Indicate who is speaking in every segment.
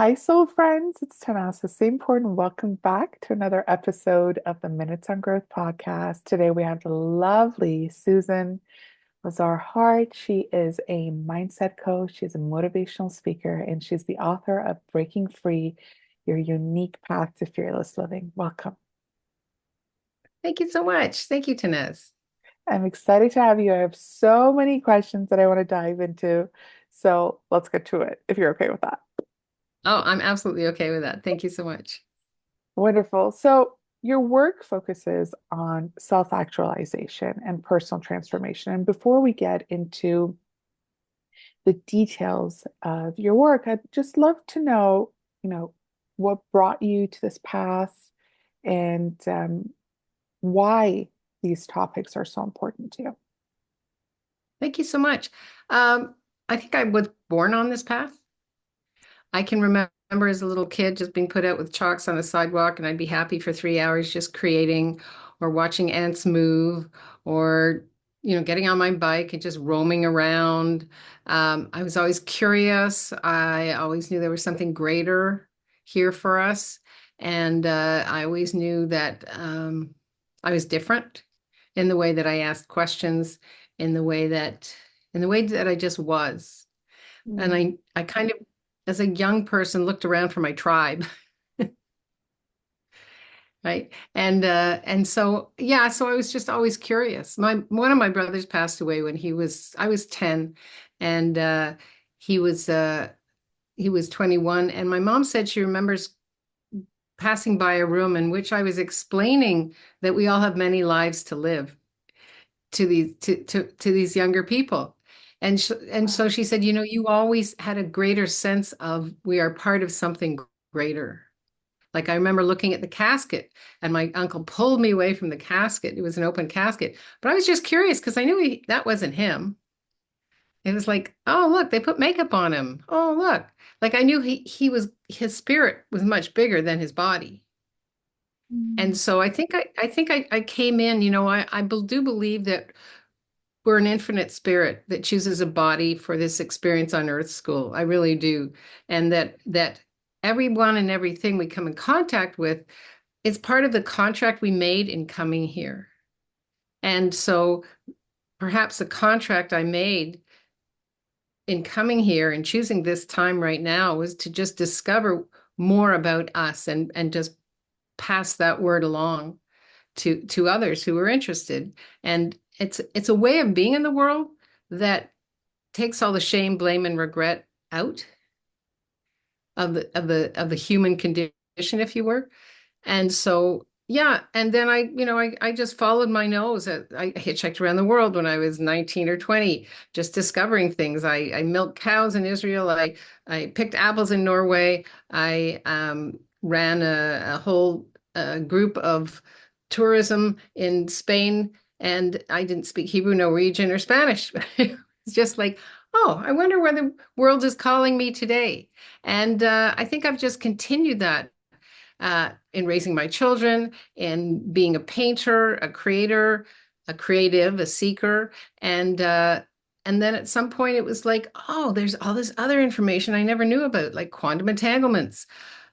Speaker 1: Hi, soul friends. It's Tannaz Hosseinpour, and welcome back to another episode of the Minutes on Growth podcast. Today we have the lovely Susan Lazar Hart. She is a mindset coach, she's a motivational speaker, and she's the author of Breaking Free: Your Unique Path to Fearless Living. Welcome.
Speaker 2: Thank you so much. Thank you, Tanez.
Speaker 1: I'm excited to have you. I have so many questions that I want to dive into. So let's get to it if you're okay with that.
Speaker 2: Oh, I'm absolutely okay with that. Thank you so much.
Speaker 1: Wonderful. So, your work focuses on self-actualization and personal transformation. And before we get into the details of your work, I'd just love to know, you know, what brought you to this path and why these topics are so important to you.
Speaker 2: Thank you so much. Um, I think I was born on this path. I can remember as a little kid just being put out with chalks on the sidewalk, and I'd be happy for 3 hours just creating or watching ants move or, getting on my bike and just roaming around. I was always curious. I always knew there was something greater here for us. And I always knew that I was different in the way that I asked questions, in the way that in the way that I just was. And
Speaker 1: Mm.
Speaker 2: I kind of, as a young person, looked around for my tribe, right? And so yeah, so I was just always curious. My one of my brothers passed away when I was 10, and he was uh he was 21, and my mom said she remembers passing by a room in which I was explaining that we all have many lives to live to these younger people. And so she said, you always had a greater sense of we are part of something greater. Like I remember looking at the casket and my uncle pulled me away from the casket. It was an open casket, but I was just curious because I knew that wasn't him. It was like, oh, look, they put makeup on him. Oh, look. Like I knew his spirit was much bigger than his body. And
Speaker 1: Mm.
Speaker 2: so I came in, do believe that we're an infinite spirit that chooses a body for this experience on Earth School. I really do. And that everyone and everything we come in contact with is part of the contract we made in coming here. And so perhaps the contract I made in coming here and choosing this time right now was to just discover more about us and just pass that word along to others who are interested. And it's a way of being in the world that takes all the shame, blame, and regret out of the human condition, if you were. And so, yeah, and then I just followed my nose. I hitchhiked around the world when I was 19 or 20, just discovering things. I milked cows in Israel. I picked apples in Norway. I ran a whole group of tourism in Spain, and I didn't speak Hebrew, Norwegian, or Spanish. It's just like, oh, I wonder where the world is calling me today. And I think I've just continued that in raising my children, in being a painter, a creator, a creative, a seeker, and then at some point it was like, oh, there's all this other information I never knew about, like quantum entanglements.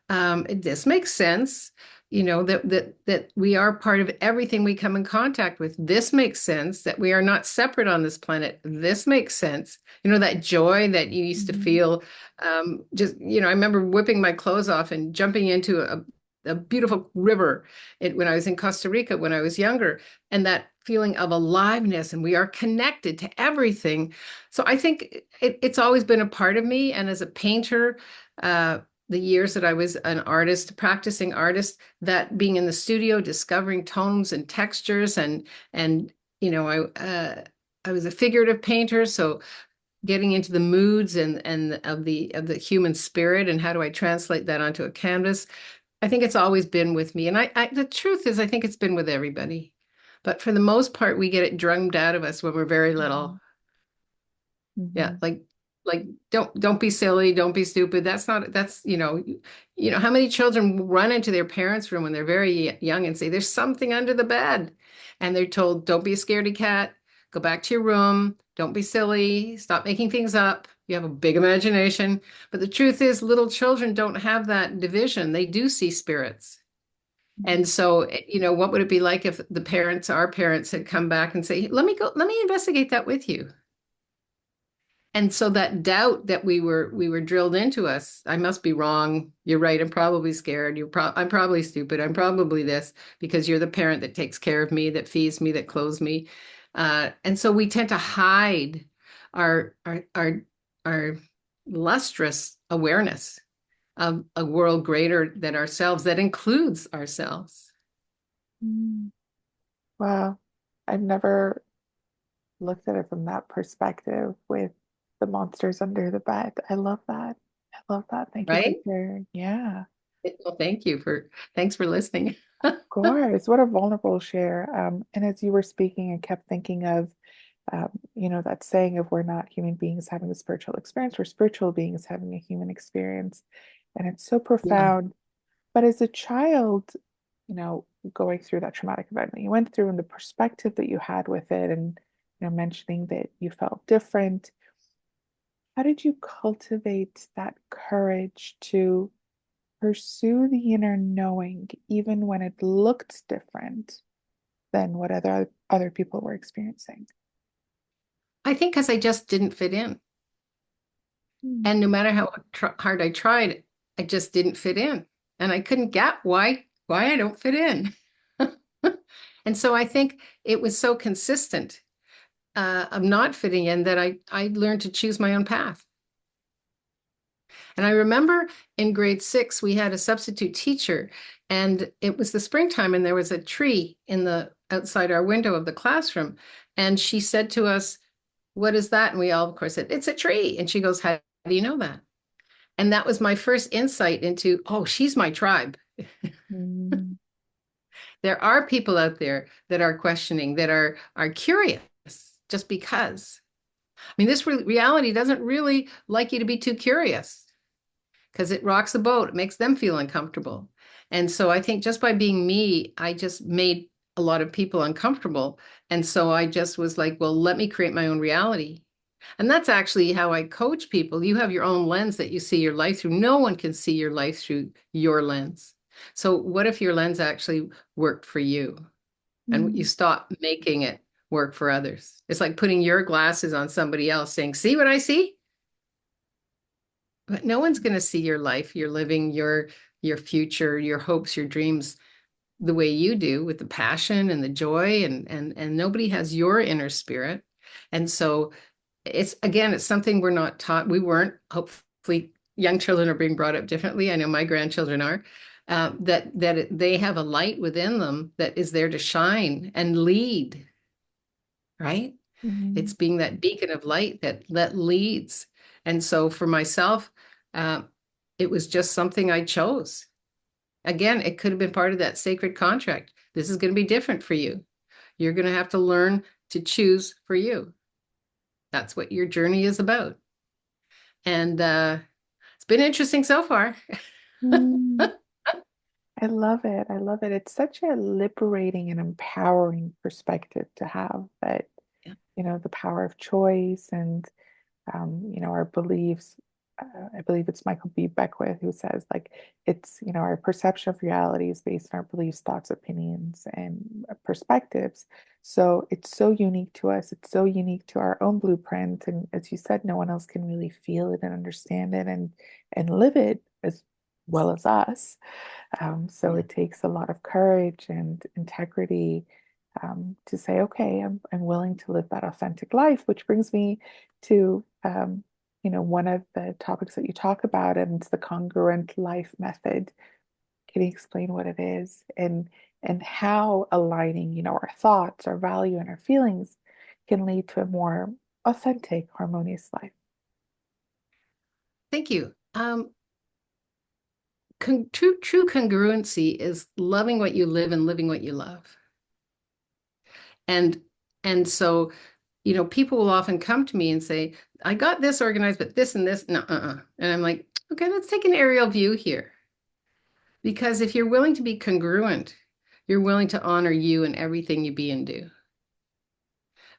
Speaker 2: This makes sense. That we are part of everything we come in contact with. This makes sense that we are not separate on this planet. This makes sense. That joy that you used to
Speaker 1: Mhm.
Speaker 2: feel. I remember whipping my clothes off and jumping into a beautiful river when I was in Costa Rica when I was younger, and that feeling of aliveness, and we are connected to everything. So I think it's always been a part of me. And as a painter, uh, the years that I was an artist, practicing artist, that being in the studio, discovering tones and textures, and I was a figurative painter, so getting into the moods and of the human spirit and how do I translate that onto a canvas. I think it's always been with me. And the truth is, I think it's been with everybody. But for the most part, we get it drummed out of us when we're very little.
Speaker 1: Mhm.
Speaker 2: Yeah,
Speaker 1: Mhm.
Speaker 2: like don't be silly, don't be stupid. That's how many children run into their parents' room when they're very young and say, "There's something under the bed," and they're told, "Don't be a scaredy cat. Go back to your room. Don't be silly. Stop making things up." You have a big imagination. But the truth is, little children don't have that division. They do see spirits. And so, what would it be like if the parents, our parents, had come back and say, let me investigate that with you. And so that doubt that we were drilled into us, I must be wrong. You're right. I'm probably scared. I'm probably stupid. I'm probably this because you're the parent that takes care of me, that feeds me, that clothes me. And so we tend to hide our our our our lustrous awareness of a world greater than ourselves that includes ourselves.
Speaker 1: Mm. Wow. I've never looked at it from that perspective with the monsters under the bed. I love that. I love that. Thank you for
Speaker 2: Right?
Speaker 1: sharing. Yeah,
Speaker 2: Well, thanks for listening.
Speaker 1: of course. What a vulnerable share. And as you were speaking, I kept thinking of, that saying of we're not human beings having a spiritual experience, we're spiritual beings having a human experience. And it's so
Speaker 2: Yeah.
Speaker 1: profound. But as a child, you know, going through that traumatic event that you went through and the perspective that you had with it, and, mentioning that you felt different, how did you cultivate that courage to pursue the inner knowing, even when it looked different than what other people were experiencing?
Speaker 2: I think because I just didn't fit in.
Speaker 1: Hmm.
Speaker 2: And no matter how hard I tried, I just didn't fit in. And I couldn't get why I don't fit in. And so I think it was so consistent of not fitting in that I learned to choose my own path. And I remember in grade 6, we had a substitute teacher, and it was the springtime, and there was a tree in the outside our window of the classroom. And she said to us, "What is that?" And we all, of course, said, "It's a tree." And she goes, "How do you know that?" And that was my first insight into, oh, she's my tribe.
Speaker 1: Mm,
Speaker 2: There are people out there that are questioning, that are curious just because. I mean, this reality doesn't really like you to be too curious because it rocks the boat. It makes them feel uncomfortable. And so I think just by being me, I just made a lot of people uncomfortable. And so I just was like, well, let me create my own reality. And that's actually how I coach people. You have your own lens that you see your life through. No one can see your life through your lens. So what if your lens actually worked for you and you
Speaker 1: mm,
Speaker 2: stop making it work for others? It's like putting your glasses on somebody else saying, "See what I see?" But no one's going to see your life, your living, your future, your hopes, your dreams the way you do with the passion and the joy and nobody has your inner spirit. And so it's something we're not taught. We weren't. Hopefully, young children are being brought up differently. I know my grandchildren are. They have a light within them that is there to shine and lead. Right? It's
Speaker 1: mm,
Speaker 2: being that beacon of light that leads. And so for myself, uh, it was just something I chose. Again, it could have been part of that sacred contract. This is going to be different for you. You're going to have to learn to choose for you. That's what your journey is about. And it's been interesting so far.
Speaker 1: mm. I love it. I love it. It's such a liberating and empowering perspective to have that,
Speaker 2: Yeah.
Speaker 1: the power of choice and our beliefs. I believe it's Michael B. Beckwith who says, like, it's, our perception of reality is based on our beliefs, thoughts, opinions, and perspectives. So it's so unique to us. It's so unique to our own blueprint. And as you said, no one else can really feel it and understand it and live it as well as us. So
Speaker 2: Yeah.
Speaker 1: it takes a lot of courage and integrity to say, okay, I'm willing to live that authentic life, which brings me to, one of the topics that you talk about, and it's the congruent life method. Can you explain what it is and how aligning, our thoughts, our value, and our feelings can lead to a more authentic, harmonious life?
Speaker 2: Thank you. True congruency is loving what you live and living what you love. And and so, people will often come to me and say, "I got this organized, but this and this, no, And I'm like, okay, let's take an aerial view here. Because if you're willing to be congruent, you're willing to honor you in everything you be and do.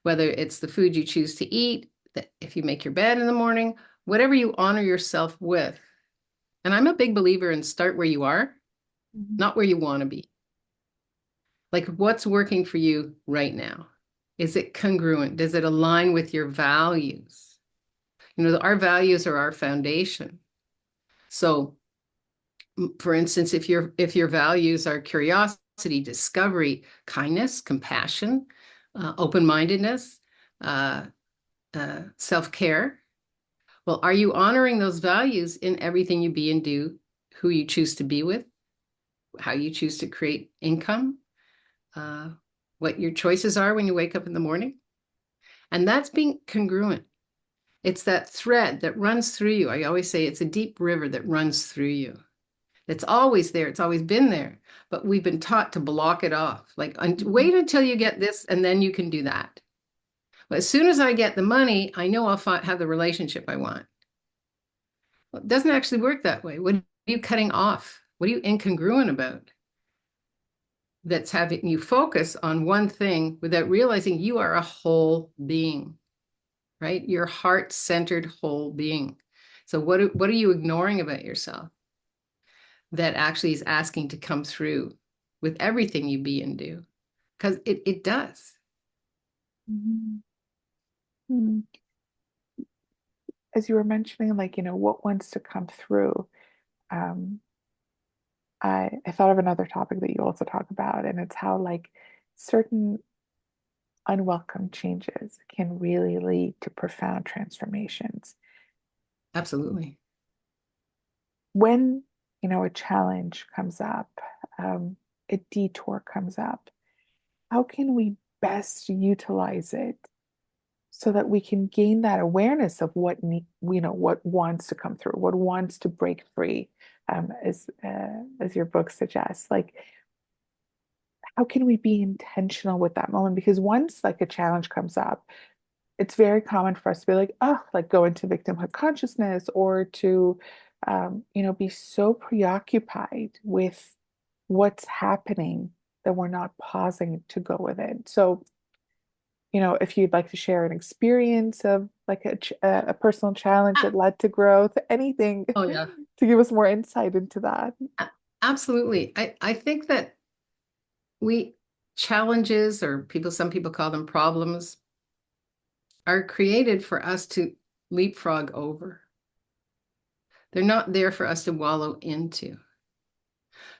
Speaker 2: Whether it's the food you choose to eat, that if you make your bed in the morning, whatever you honor yourself with. And I'm a big believer in start where you are,
Speaker 1: Mhm.
Speaker 2: not where you want to be. Like what's working for you right now? Is it congruent? Does it align with your values? Our values are our foundation. So, for instance, if your values are curiosity, discovery, kindness, compassion, open-mindedness, uh, self-care, well, are you honoring those values in everything you be and do, who you choose to be with, how you choose to create income, uh, what your choices are when you wake up in the morning? And that's being congruent. It's that thread that runs through you. I always say it's a deep river that runs through you. It's always there. It's always been there. But we've been taught to block it off. Like,
Speaker 1: Mhm.
Speaker 2: wait until you get this and then you can do that. But as soon as I get the money, I know have the relationship I want. Well, it doesn't actually work that way. What are you cutting off? What are you incongruent about? That's having you focus on one thing without realizing you are a whole being, right? Your heart-centered whole being. So what are you ignoring about yourself that actually is asking to come through with everything you be and do? Because it does.
Speaker 1: Mhm. Mhm. As you were mentioning, like, what wants to come through, um, I thought of another topic that you also talk about, and it's how like certain unwelcome changes can really lead to profound transformations.
Speaker 2: Absolutely.
Speaker 1: When, a challenge comes up, um, a detour comes up, how can we best utilize it so that we can gain that awareness of what wants to come through, what wants to break free, as your book suggests. Like, how can we be intentional with that moment? Because once like a challenge comes up, it's very common for us to be like, oh, like go into victimhood consciousness, or to, be so preoccupied with what's happening that we're not pausing to go with it. So, if you'd like to share an experience of like a personal challenge that
Speaker 2: Ah,
Speaker 1: led to growth, anything
Speaker 2: oh yeah.
Speaker 1: to give us more insight into that.
Speaker 2: Absolutely. I think that we challenges, or some people call them problems, are created for us to leapfrog over. They're not there for us to wallow into.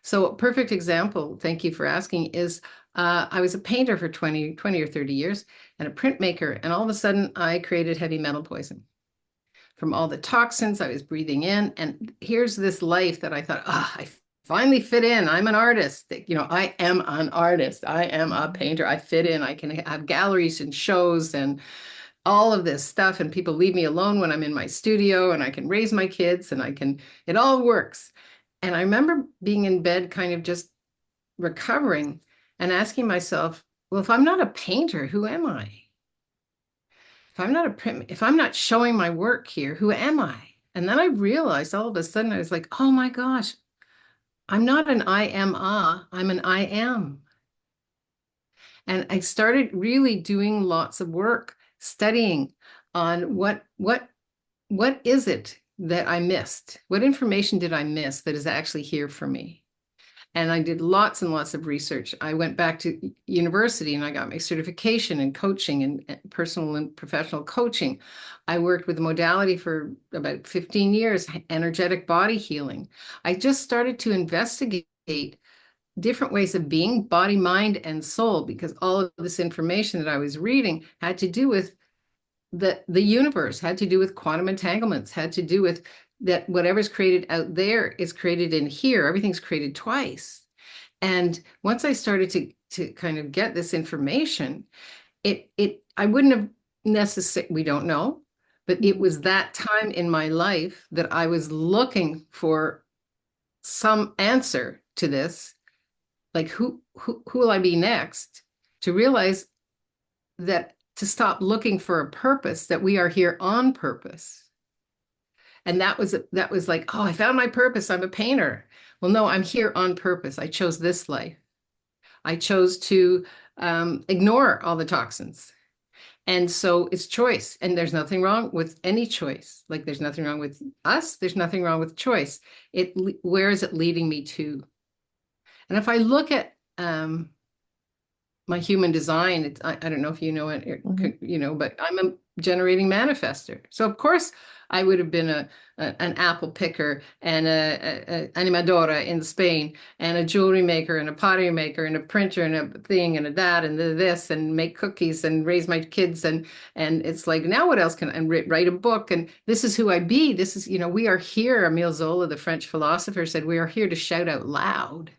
Speaker 2: So a perfect example, thank you for asking, is I was a painter for 20 or 30 years and a printmaker, and all of a sudden I created heavy metal poisoning from all the toxins I was breathing in. And here's this life that I thought, I finally fit in. I'm an artist. I am an artist. I am a
Speaker 1: Mhm.
Speaker 2: painter. I fit in. I can have galleries and shows and all of this stuff. And people leave me alone when I'm in my studio, and I can raise my kids, and it all works. And I remember being in bed, kind of just recovering and asking myself, well, if I'm not a painter, who am I? If I'm not showing my work here, who am I? And then I realized all of a sudden, I was like, oh my gosh, I'm not an I am I'm an I am. And I started really doing lots of work, studying on what is it that I missed? What information did I miss that is actually here for me? And I did lots and lots of research. I went back to university and I got my certification in coaching and personal and professional coaching. I worked with the modality for about 15 years, energetic body healing. I just started to investigate different ways of being, body, mind, and soul, because all of this information that I was reading had to do with the universe, had to do with quantum entanglements, had to do with that whatever's created out there is created in here. Everything's created twice. And once I started to kind of get this information, it I wouldn't have necessarily, we don't know, but it
Speaker 1: Mhm.
Speaker 2: was that time in my life that I was looking for some answer to this, like who will I be next? To realize that to stop looking for a purpose, that we are here on purpose. And that was like, oh, I found my purpose. I'm a painter. Well, no, I'm here on purpose. I chose this life. I chose to ignore all the toxins And so it's choice. And there's nothing wrong with any choice. Like there's nothing wrong with us. There's nothing wrong with choice. Where is it leading me to? And if I look at my human design, I don't know if you know it,
Speaker 1: Hmm.
Speaker 2: but I'm a generating manifester. So of course I would have been an apple picker and a animadora in Spain and a jewelry maker and a pottery maker and a printer and a thing and a that and this and make cookies and raise my kids and it's like now what else can I write a book and this is who I be. This is, we are here. Emile Zola, the French philosopher, said we are here to shout out loud,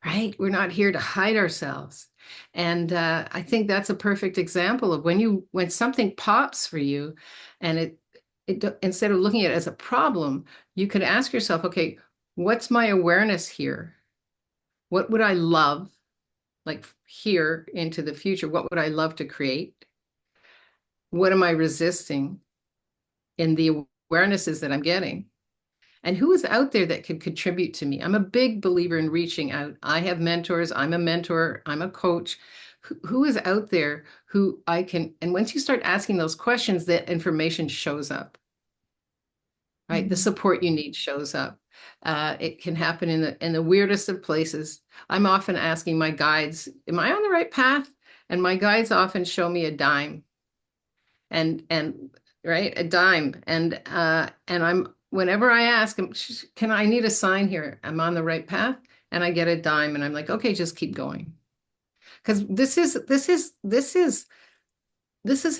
Speaker 2: right? We're not here to hide ourselves. And I think that's a perfect example of when something pops for you and instead of looking at it as a problem, you could ask yourself, okay, what's my awareness here? What would I love, like here into the future? What would I love to create? What am I resisting in the awarenesses that I'm getting? And who is out there that could contribute to me? I'm a big believer in reaching out. I have mentors. I'm a mentor. I'm a coach. Who is out there who I can? And once you start asking those questions, that information shows up, right? The
Speaker 1: Hmm.
Speaker 2: support you need shows up. It can happen in the weirdest of places. I'm often asking my guides, "Am I on the right path?" And my guides often show me a dime and right, a dime and I'm whenever I ask him, can I need a sign here, I'm on the right path, and I get a dime and I'm like, okay, just keep going, because this is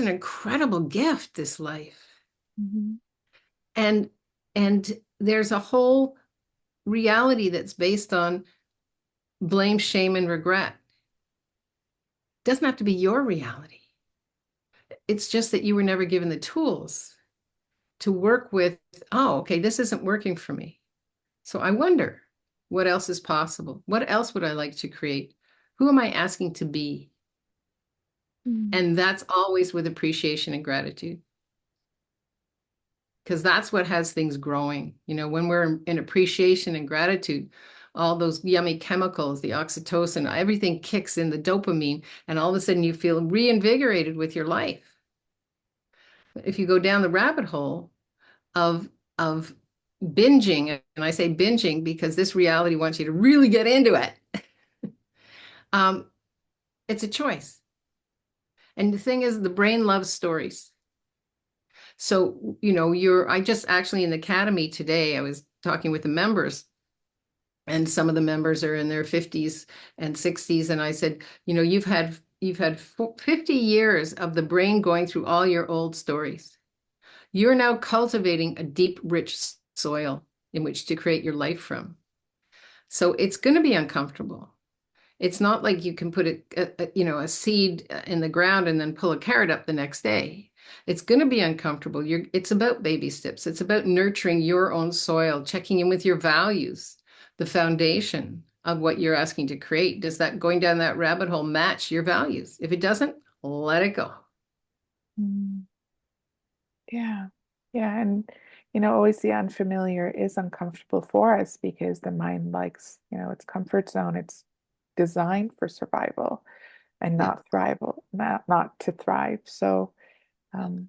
Speaker 2: an incredible gift, this life.
Speaker 1: Hmm.
Speaker 2: And and there's a whole reality that's based on blame, shame, and regret. It doesn't have to be your reality. It's just that you were never given the tools to work with. Oh, okay, this isn't working for me. So I wonder what else is possible? What else would I like to create? Who am I asking to be? And that's always with appreciation and gratitude, because that's what has things growing. When we're in appreciation and gratitude, all those yummy chemicals, the oxytocin, everything kicks in, the dopamine, and all of a sudden you feel reinvigorated with your life. If you go down the rabbit hole of of binging, and I say binging because this reality wants you to really get into it. Um, it's a choice. And the thing is, the brain loves stories. So, I just actually in the academy today, I was talking with the members, and some of the members are in their 50s and 60s. And I said, you've had 50 years of the brain going through all your old stories. You're now cultivating a deep, rich soil in which to create your life from. So it's going to be uncomfortable. It's not like you can put a seed in the ground and then pull a carrot up the next day. It's going to be uncomfortable. It's about baby steps. It's about nurturing your own soil, checking in with your values, the foundation of what you're asking to create. Does that going down that rabbit hole match your values? If it doesn't, let it go.
Speaker 1: Hmm. Yeah. Yeah. And, always the unfamiliar is uncomfortable for us because the mind likes, its comfort zone. It's designed for survival and
Speaker 2: Yeah.
Speaker 1: not thrival, not to thrive. So, um,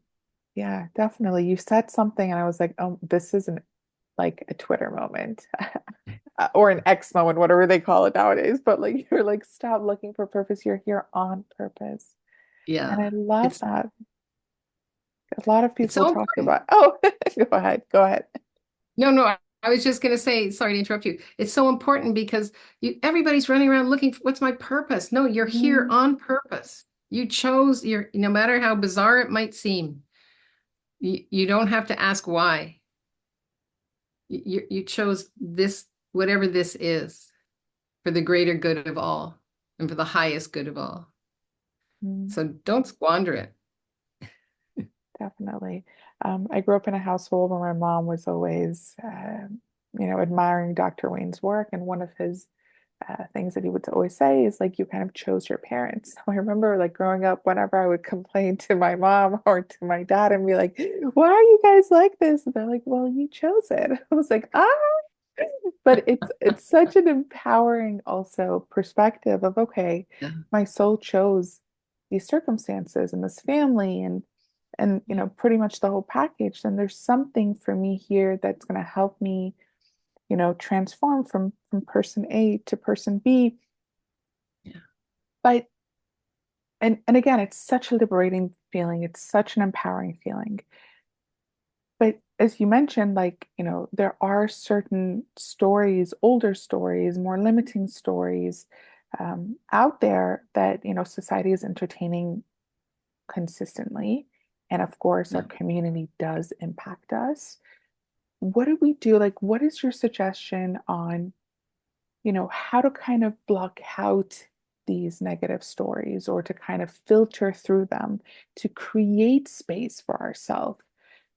Speaker 1: yeah, definitely. You said something and I was like, oh, this isn't like a Twitter moment or an X moment, whatever they call it nowadays. But like, you're like, stop looking for purpose. You're here on purpose. And I
Speaker 2: Yeah.
Speaker 1: love
Speaker 2: It's
Speaker 1: that. A lot of
Speaker 2: it's
Speaker 1: people
Speaker 2: so
Speaker 1: talk
Speaker 2: important.
Speaker 1: about, oh, go ahead, go ahead.
Speaker 2: No, no, I was just going to say, sorry to interrupt you. It's so important because everybody's running around looking for what's my purpose. No, you're here
Speaker 1: Mhm.
Speaker 2: on purpose. You chose no matter how bizarre it might seem, you don't have to ask why. You chose this, whatever this is, for the greater good of all and for the highest good of all.
Speaker 1: Mm,
Speaker 2: So don't squander it.
Speaker 1: definitely. I grew up in a household where my mom was always, admiring Dr. Wayne's work. And one of his things that he would always say is like, you kind of chose your parents. So I remember like growing up, whenever I would complain to my mom or to my dad and be like, why are you guys like this? And they're like, well, you chose it. I was like, ah. But it's such an empowering also perspective of okay,
Speaker 2: Yeah.
Speaker 1: my soul chose, these circumstances and this family and
Speaker 2: Yeah.
Speaker 1: pretty much the whole package, then there's something for me here that's going to help me, transform from person A to person B.
Speaker 2: Yeah.
Speaker 1: But and again, it's such a liberating feeling. It's such an empowering feeling. But as you mentioned, like, there are certain stories, older stories, more limiting stories out there that, society is entertaining consistently. And of course, our
Speaker 2: Yeah.
Speaker 1: community does impact us. What do we do? Like, what is your suggestion on, how to kind of block out these negative stories or to kind of filter through them to create space for ourselves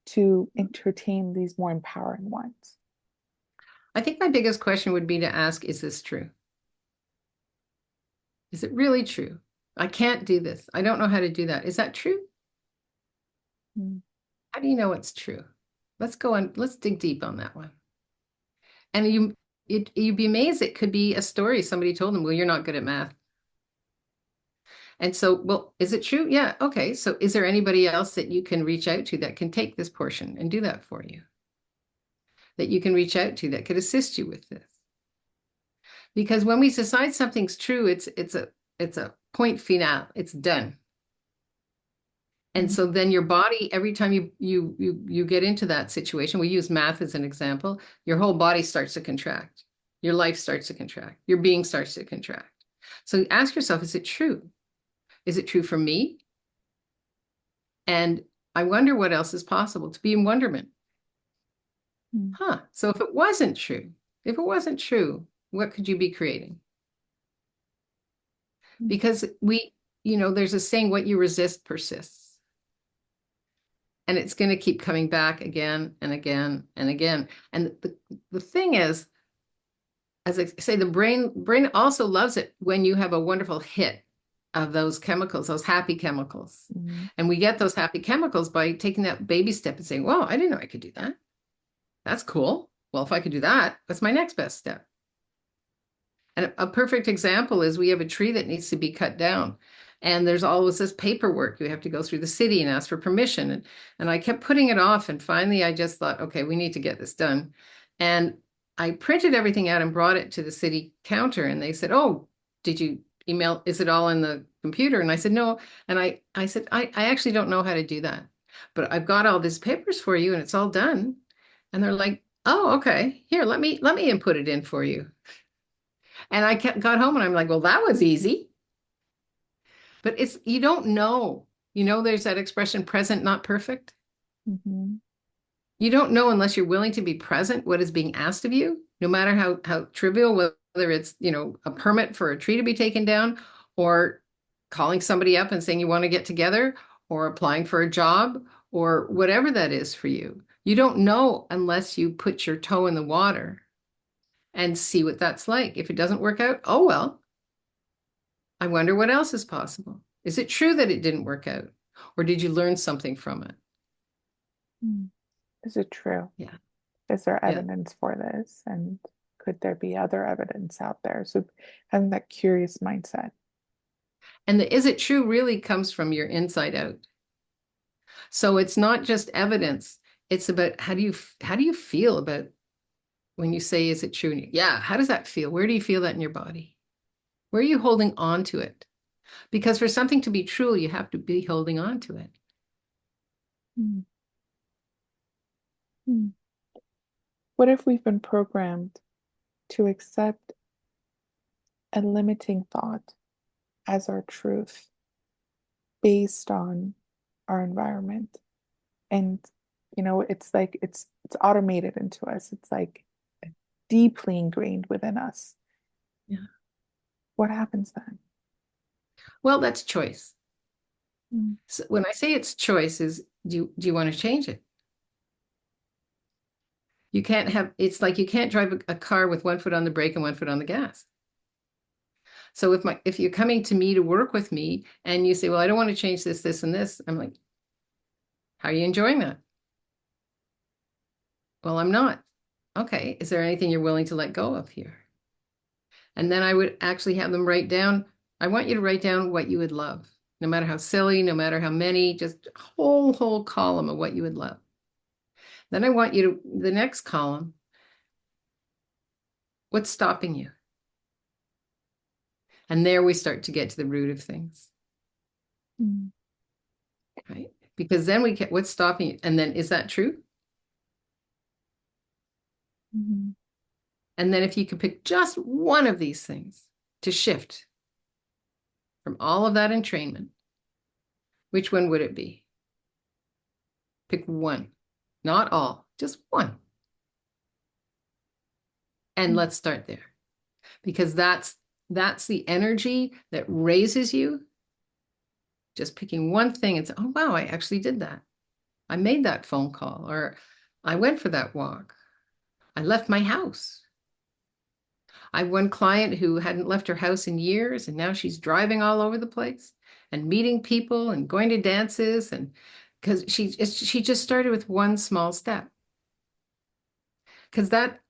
Speaker 1: to entertain these more empowering ones?
Speaker 2: I think my biggest question would be to ask, is this true? Is it really true? I can't do this. I don't know how to do that. Is that true?
Speaker 1: Mm,
Speaker 2: How do you know it's true? Let's go on, let's dig deep on that one. And you'd be amazed. It could be a story somebody told them, well, you're not good at math. And so, well, is it true? Yeah. Okay. So is there anybody else that you can reach out to that can take this portion and do that for you? That you can reach out to that could assist you with this? Because when we decide something's true, it's a point final. It's done. And
Speaker 1: mm,
Speaker 2: so then your body, every time you get into that situation, we use math as an example, your whole body starts to contract. Your life starts to contract. Your being starts to contract. So ask yourself, is it true? Is it true for me? And I wonder what else is possible to be in wonderment.
Speaker 1: mm,
Speaker 2: Huh. So if it wasn't true, what could you be creating?
Speaker 1: mm,
Speaker 2: Because there's a saying, what you resist persists. And it's going to keep coming back again and again and again. And the thing is, as I say, the brain also loves it when you have a wonderful hit of those chemicals, those happy chemicals.
Speaker 1: mm,
Speaker 2: And we get those happy chemicals by taking that baby step and saying, "Wow, I didn't know I could do that. That's cool. Well, if I could do that, that's my next best step." And a perfect example is we have a tree that needs to be cut down. And there's always this paperwork. You have to go through the city and ask for permission. And I kept putting it off. And finally, I just thought, okay, we need to get this done. And I printed everything out and brought it to the city counter. And they said, "Oh, did you email? Is it all in the computer?" And I said, "No." And I said, I actually don't know how to do that. But I've got all these papers for you and it's all done. And they're like, "Oh, okay. Here, let me input it in for you." And got home and I'm like, well, that was easy. But you don't know. There's that expression, present, not perfect.
Speaker 1: mhm,
Speaker 2: You don't know unless you're willing to be present what is being asked of you, no matter how trivial, whether it's, a permit for a tree to be taken down or calling somebody up and saying you want to get together or applying for a job or whatever that is for you. You don't know unless you put your toe in the water and see what that's like. If it doesn't work out, oh well. I wonder what else is possible. Is it true that it didn't work out? Or did you learn something from it?
Speaker 1: mm. Is it true?
Speaker 2: Yeah.
Speaker 1: Is there
Speaker 2: Yeah.
Speaker 1: evidence for this? And could there be other evidence out there? So having that curious mindset.
Speaker 2: And the is it true really comes from your inside out. So it's not just evidence. It's about how do you feel about when you say is it true? Yeah, how does that feel? Where do you feel that in your body? Where are you holding on to it? Because for something to be true, you have to be holding on to it.
Speaker 1: Mm, mm. What if we've been programmed to accept a limiting thought as our truth based on our environment? And it's like it's automated into us. It's like deeply ingrained within us.
Speaker 2: Yeah.
Speaker 1: What happens then?
Speaker 2: Well, that's choice.
Speaker 1: Mm,
Speaker 2: So when I say it's choice, is do you want to change it? You can't have, it's like you can't drive a car with one foot on the brake and one foot on the gas. So if you're coming to me to work with me and you say, well, I don't want to change this, this, and this, I'm like, how are you enjoying that? Well, I'm not. Okay. Is there anything you're willing to let go of here? And then I would actually have them write down, I want you to write down what you would love. No matter how silly, no matter how many, just a whole column of what you would love. Then I want you to, the next column, what's stopping you? And there we start to get to the root of things,
Speaker 1: Mm.
Speaker 2: right? Because then we get what's stopping you. And then is that true?
Speaker 1: Mhm.
Speaker 2: And then if you could pick just one of these things to shift from all of that entrainment, which one would it be? Pick one, not all, just one. And
Speaker 1: Mm.
Speaker 2: let's start there because that's the energy that raises you. Just picking one thing and say, oh, wow, I actually did that. I made that phone call, or I went for that walk. I left my house. I have one client who hadn't left her house in years, and now she's driving all over the place and meeting people and going to dances, and because she just started with one small step. Because that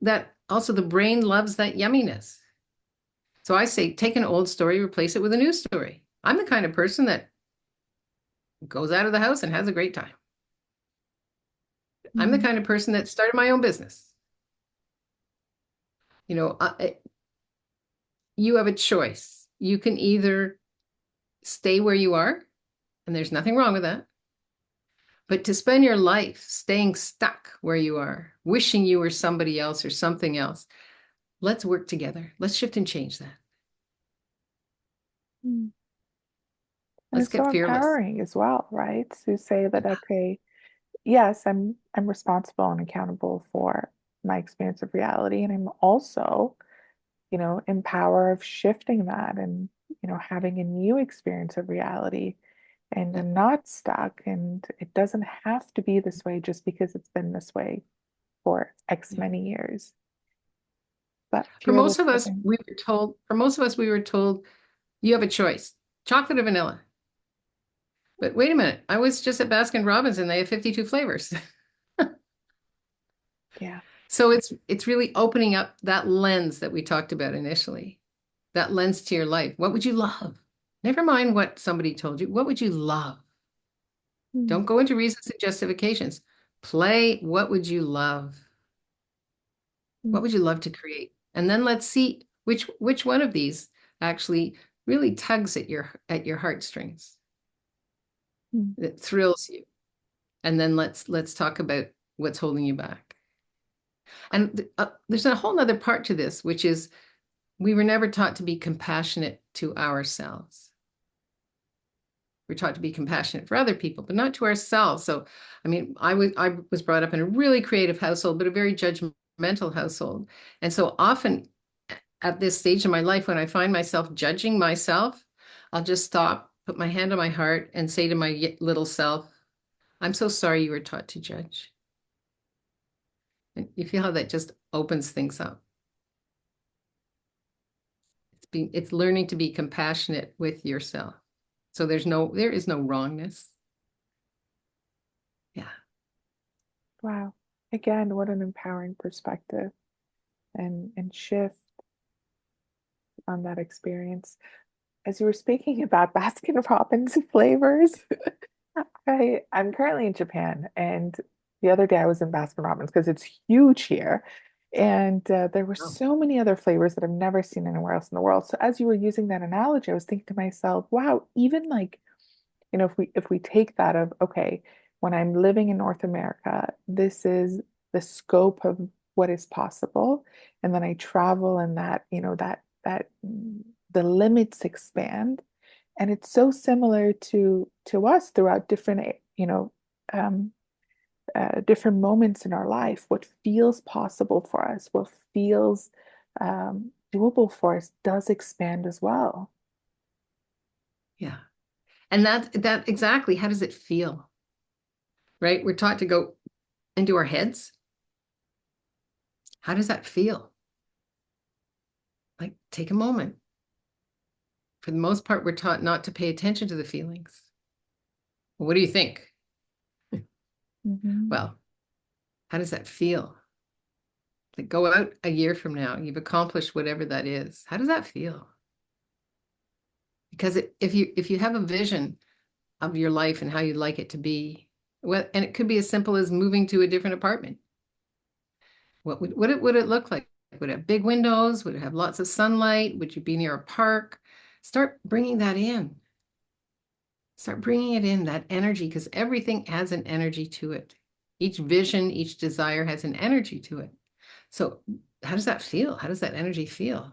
Speaker 2: also the brain loves that yumminess. So I say, take an old story, replace it with a new story. I'm the kind of person that goes out of the house and has a great time. I'm the
Speaker 1: Mm.
Speaker 2: kind of person that started my own business. You have a choice. You can either stay where you are, and there's nothing wrong with that, but to spend your life staying stuck where you are, wishing you were somebody else or something else, let's work together. Let's shift and change that.
Speaker 1: Mm. And
Speaker 2: Let's
Speaker 1: it's so
Speaker 2: get fearless.
Speaker 1: empowering as well, right? To say that,
Speaker 2: Yeah.
Speaker 1: okay, yes, I'm responsible and accountable for my experience of reality, and I'm also, in power of shifting that and, having a new experience of reality. And
Speaker 2: Yeah.
Speaker 1: I'm not stuck, and it doesn't have to be this way just because it's been this way for X
Speaker 2: Yeah.
Speaker 1: many years. But
Speaker 2: For most
Speaker 1: fearless
Speaker 2: of us,
Speaker 1: living.
Speaker 2: we were told you have a choice, chocolate or vanilla. But wait a minute, I was just at Baskin Robbins and they have 52 flavors.
Speaker 1: Yeah.
Speaker 2: So it's really opening up that lens that we talked about initially, that lens to your life. What would you love? Never mind what somebody told you. What would you love?
Speaker 1: Mm.
Speaker 2: Don't go into reasons and justifications. Play what would you love? What
Speaker 1: Mm.
Speaker 2: would you love to create? And then let's see which one of these actually really tugs at your heartstrings,
Speaker 1: Mm.
Speaker 2: that thrills you. And then let's talk about what's holding you back. And there's a whole other part to this, which is we were never taught to be compassionate to ourselves. We're taught to be compassionate for other people, but not to ourselves. So, I mean, I was brought up in a really creative household, but a very judgmental household. And so often at this stage in my life, when I find myself judging myself, I'll just stop, put my hand on my heart, and say to my little self, I'm so sorry you were taught to judge. And you feel how that just opens things up. It's learning to be compassionate with yourself. So there is no wrongness. Yeah.
Speaker 1: Wow. Again, what an empowering perspective and shift on that experience. As you were speaking about Baskin Robbins flavors, I'm currently in Japan, and the other day I was in Baskin Robbins because it's huge here, and there were
Speaker 2: Oh.
Speaker 1: so many other flavors that I've never seen anywhere else in the world. So as you were using that analogy, I was thinking to myself, wow, even like, if we take that of, okay, when I'm living in North America, this is the scope of what is possible, and then I travel, and that, the limits expand. And it's so similar to us throughout different, um, different moments in our life. What feels possible for us, what feels doable for us, does expand as well.
Speaker 2: Yeah. And that exactly, how does it feel? Right? We're taught to go into our heads. How does that feel? Like, take a moment. For the most part, we're taught not to pay attention to the feelings. What do you think?
Speaker 1: Mhm.
Speaker 2: Well, how does that feel? Like, go out a year from now, you've accomplished whatever that is. How does that feel? Because if you have a vision of your life and how you'd like it to be, well, and it could be as simple as moving to a different apartment. Would it look like? Would it have big windows? Would it have lots of sunlight? Would you be near a park? Start bringing that in. Start bringing it in, that energy, because everything has an energy to it. Each vision, each desire has an energy to it. So how does that feel? How does that energy feel?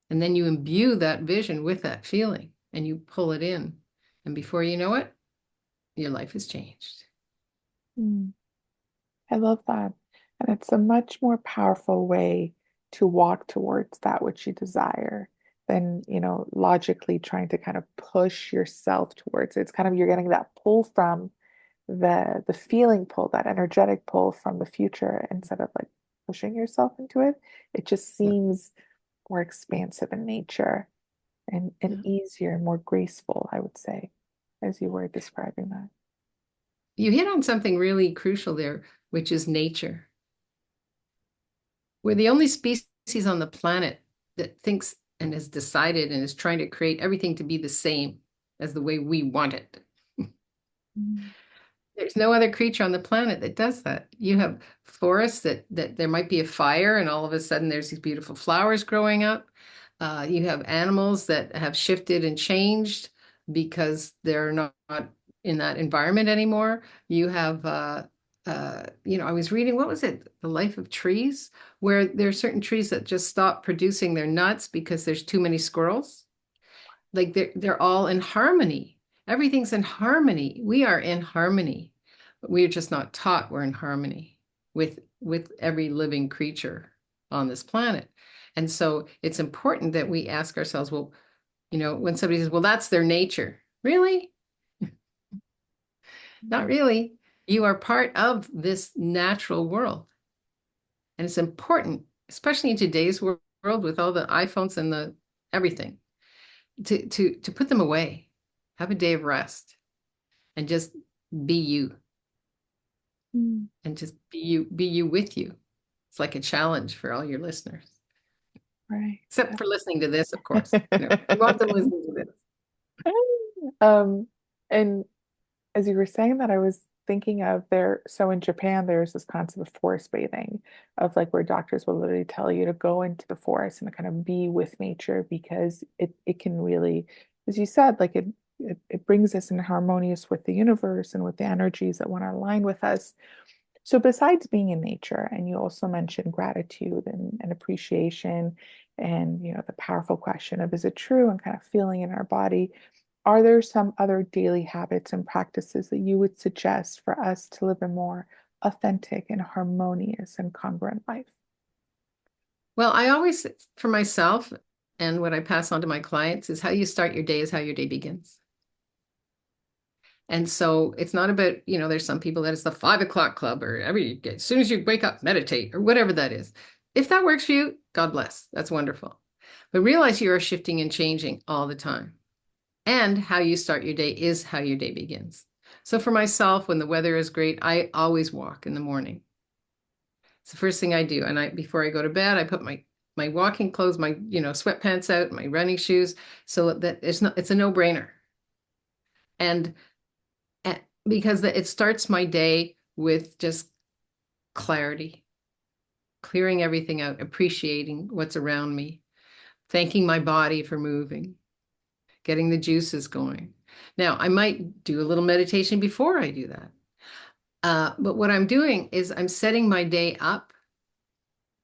Speaker 2: And then you imbue that vision with that feeling and you pull it in. And before you know it, your life has changed.
Speaker 1: Mm, I love that. And it's a much more powerful way to walk towards that which you desire than, logically trying to kind of push yourself towards it. It's kind of you're getting that pull from the feeling pull, that energetic pull from the future instead of like pushing yourself into it. It just
Speaker 2: Yeah.
Speaker 1: seems more expansive in nature and
Speaker 2: Yeah.
Speaker 1: easier and more graceful, I would say, as you were describing that.
Speaker 2: You hit on something really crucial there, which is nature. We're the only species on the planet that thinks and has decided and is trying to create everything to be the same as the way we want it.
Speaker 1: Mm.
Speaker 2: There's no other creature on the planet that does that. You have forests that there might be a fire, and all of a sudden there's these beautiful flowers growing up. You have animals that have shifted and changed because they're not in that environment anymore. You have, I was reading, what was it? The Life of Trees, where there are certain trees that just stop producing their nuts because there's too many squirrels. Like they're all in harmony. Everything's in harmony. We are in harmony. We're just not taught we're in harmony with every living creature on this planet. And so it's important that we ask ourselves, well, when somebody says, well, that's their nature. Really? Not really. You are part of this natural world. And it's important, especially in today's world with all the iPhones and the everything, to put them away. Have a day of rest and just be you
Speaker 1: Mm.
Speaker 2: and just be you with you. It's like a challenge for all your listeners,
Speaker 1: Right.
Speaker 2: except for listening to this, of course. We want them listening to this.
Speaker 1: Um, and as you were saying that, I was thinking of so in Japan, there's this concept of forest bathing, of like where doctors will literally tell you to go into the forest and to kind of be with nature because it can really, as you said, like it brings us in harmonious with the universe and with the energies that want to align with us. So besides being in nature, and you also mentioned gratitude and appreciation and the powerful question of is it true and kind of feeling in our body, are there some other daily habits and practices that you would suggest for us to live a more authentic and harmonious and congruent life?
Speaker 2: Well, I always, for myself, and what I pass on to my clients is how you start your day is how your day begins. And so it's not about, there's some people that it's the 5 o'clock club or as soon as you wake up, meditate or whatever that is. If that works for you, God bless. That's wonderful. But realize you are shifting and changing all the time. And how you start your day is how your day begins. So for myself, when the weather is great, I always walk in the morning. It's the first thing I do. And before I go to bed, I put my walking clothes, my, sweatpants out, my running shoes, so that it's a no-brainer. And because it starts my day with just clarity, clearing everything out, appreciating what's around me, thanking my body for moving, getting the juices going. Now, I might do a little meditation before I do that. But what I'm doing is I'm setting my day up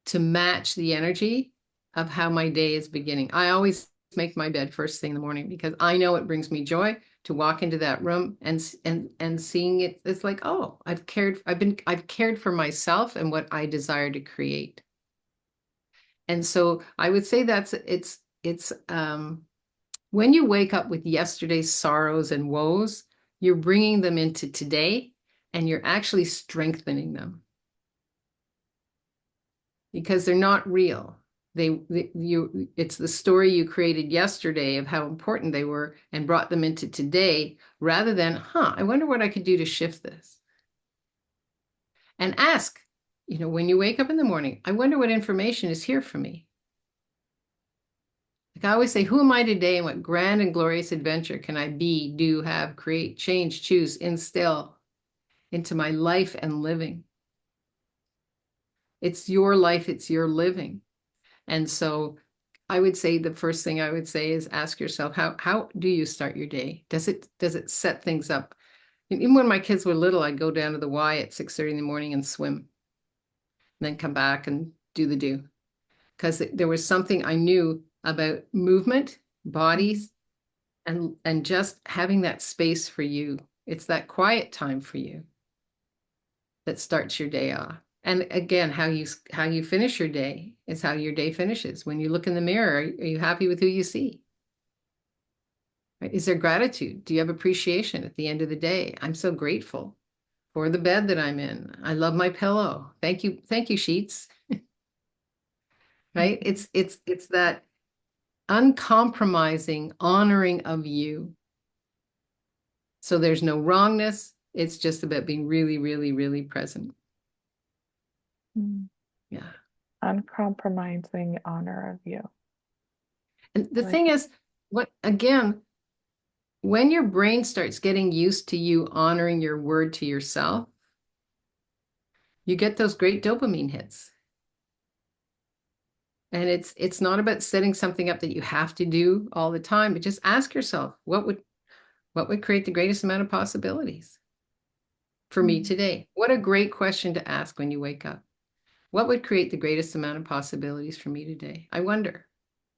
Speaker 2: to match the energy of how my day is beginning. I always make my bed first thing in the morning because I know it brings me joy to walk into that room and seeing it. It's like, oh, I've cared for myself and what I desire to create. And so I would say it's when you wake up with yesterday's sorrows and woes, you're bringing them into today and you're actually strengthening them because they're not real. It's the story you created yesterday of how important they were and brought them into today rather than, I wonder what I could do to shift this. And ask, when you wake up in the morning, I wonder what information is here for me. Like I always say, who am I today and what grand and glorious adventure can I be, do, have, create, change, choose, instill into my life and living? It's your life, it's your living. And so I would say the first thing I would say is ask yourself, how do you start your day? Does it set things up? Even when my kids were little, I'd go down to the Y at 6:30 in the morning and swim, and then come back and do the do. Because there was something I knew about movement,
Speaker 1: Mhm.
Speaker 2: bodies, and just having that space for you. It's that quiet time for you that starts your day off. And again, how you finish your day is how your day finishes. When you look in the mirror, are you happy with who you see? Right? Is there gratitude? Do you have appreciation at the end of the day? I'm so grateful for the bed that I'm in. I love my pillow. Thank you, sheets. Right?
Speaker 1: Mhm.
Speaker 2: It's that uncompromising honoring of you. So there's no wrongness. It's just about being really, really, really present.
Speaker 1: Mm.
Speaker 2: Yeah.
Speaker 1: Uncompromising honor of you.
Speaker 2: And
Speaker 1: I
Speaker 2: the
Speaker 1: like
Speaker 2: thing is, what again, when your brain starts getting used to you honoring your word to yourself, you get those great dopamine hits. And it's not about setting something up that you have to do all the time, but just ask yourself, what would create the greatest amount of possibilities for me
Speaker 1: Mm.
Speaker 2: today? What a great question to ask when you wake up. What would create the greatest amount of possibilities for me today? I wonder.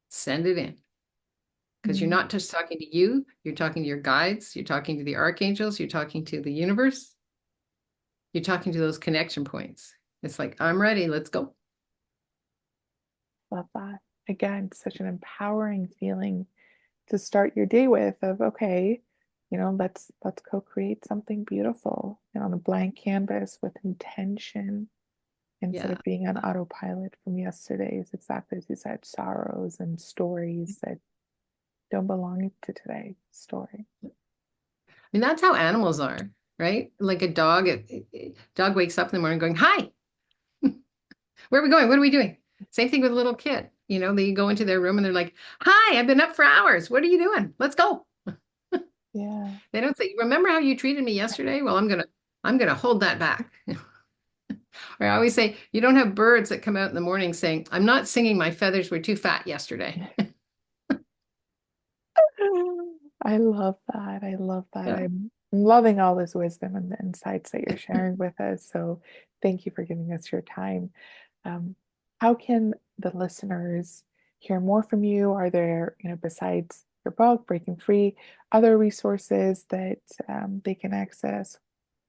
Speaker 2: Send it in. Because you're
Speaker 1: Mm.
Speaker 2: not just talking to you, you're talking to your guides, you're talking to the archangels, you're talking to the universe, you're talking to those connection points. It's like, I'm ready, let's go.
Speaker 1: Love that. Again, such an empowering feeling to start your day with of, okay, let's co-create something beautiful and on a blank canvas with intention instead
Speaker 2: Yeah.
Speaker 1: of being on autopilot from yesterday's, exactly as you said, sorrows and stories that don't belong to today story.
Speaker 2: I mean, that's how animals are, right? Like a dog, dog wakes up in the morning going, hi, where are we going? What are we doing? Same thing with a little kid. They go into their room and they're like, hi, I've been up for hours. What are you doing? Let's go.
Speaker 1: Yeah.
Speaker 2: They don't say, remember how you treated me yesterday? Well, I'm gonna hold that back. Or I always say, you don't have birds that come out in the morning saying, I'm not singing, my feathers were too fat yesterday.
Speaker 1: I love that. I love that.
Speaker 2: Yeah.
Speaker 1: I'm loving all this wisdom and the insights that you're sharing with us. So thank you for giving us your time. Um, how can the listeners hear more from you? Are there, besides your book, Breaking Free, other resources that they can access?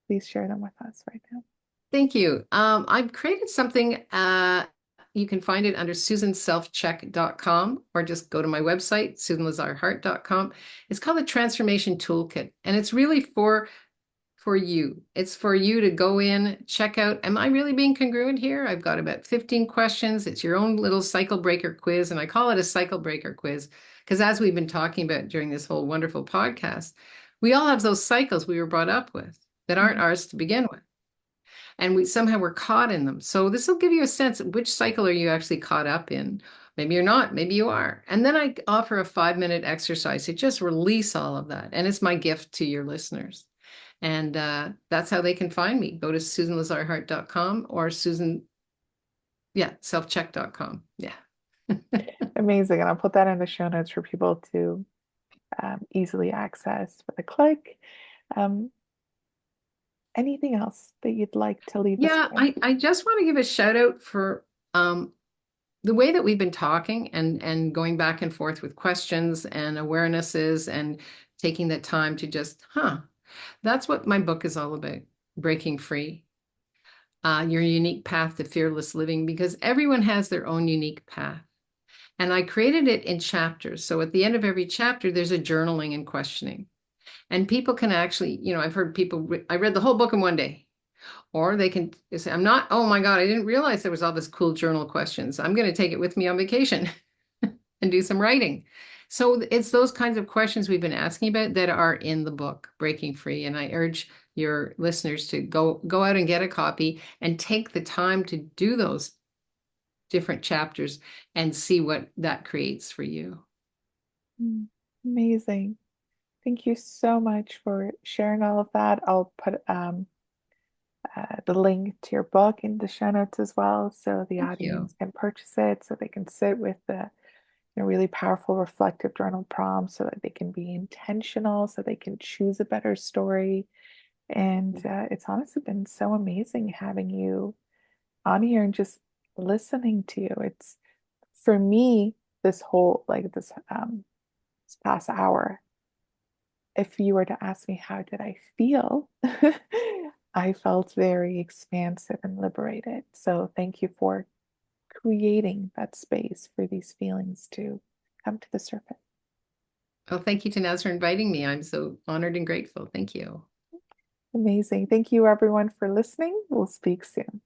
Speaker 1: Please share them with us right now.
Speaker 2: Thank you. I've created something. You can find it under susanselfcheck.com or just go to my website, susanlazarhart.com. It's called the Transformation Toolkit, and it's really for you. It's for you to go in, check out, am I really being congruent here? I've got about 15 questions. It's your own little cycle breaker quiz, and I call it a cycle breaker quiz because as we've been talking about during this whole wonderful podcast, we all have those cycles we were brought up with that aren't
Speaker 1: Mhm.
Speaker 2: ours to begin with. And we somehow we're caught in them. So this will give you a sense of which cycle are you actually caught up in. Maybe you're not, maybe you are. And then I offer a 5-minute exercise to just release all of that. And it's my gift to your listeners. And that's how they can find me. Go to susanlazarhart.com or selfcheck.com. Yeah.
Speaker 1: Amazing. And I'll put that in the show notes for people to easily access with a click. Um, Anything else that you'd like to leave us
Speaker 2: Yeah,
Speaker 1: with?
Speaker 2: I just want to give a shout out for the way that we've been talking and going back and forth with questions and awarenesses and taking the time to just, that's what my book is all about, breaking free, your unique path to fearless living, because everyone has their own unique path. And I created it in chapters. So at the end of every chapter, there's a journaling and questioning. And people can actually, I've heard people, I read the whole book in one day. Or they can say, oh my God, I didn't realize there was all this cool journal questions. I'm going to take it with me on vacation and do some writing. So it's those kinds of questions we've been asking about that are in the book, Breaking Free. And I urge your listeners to go out and get a copy and take the time to do those different chapters and see what that creates for you.
Speaker 1: Mm, amazing. Thank you so much for sharing all of that. I'll put the link to your book in the show notes as well, so the
Speaker 2: Thank you.
Speaker 1: audience can purchase it, so they can sit with the really powerful reflective journal prompts, so that they can be intentional, so they can choose a better story. And it's honestly been so amazing having you on here and just listening to you. It's for me this whole this past hour, if you were to ask me how did I feel, I felt very expansive and liberated. So thank you for creating that space for these feelings to come to the surface.
Speaker 2: Well, thank you, Tannaz, for inviting me. I'm so honored and grateful. Thank you.
Speaker 1: Amazing. Thank you everyone for listening. We'll speak soon.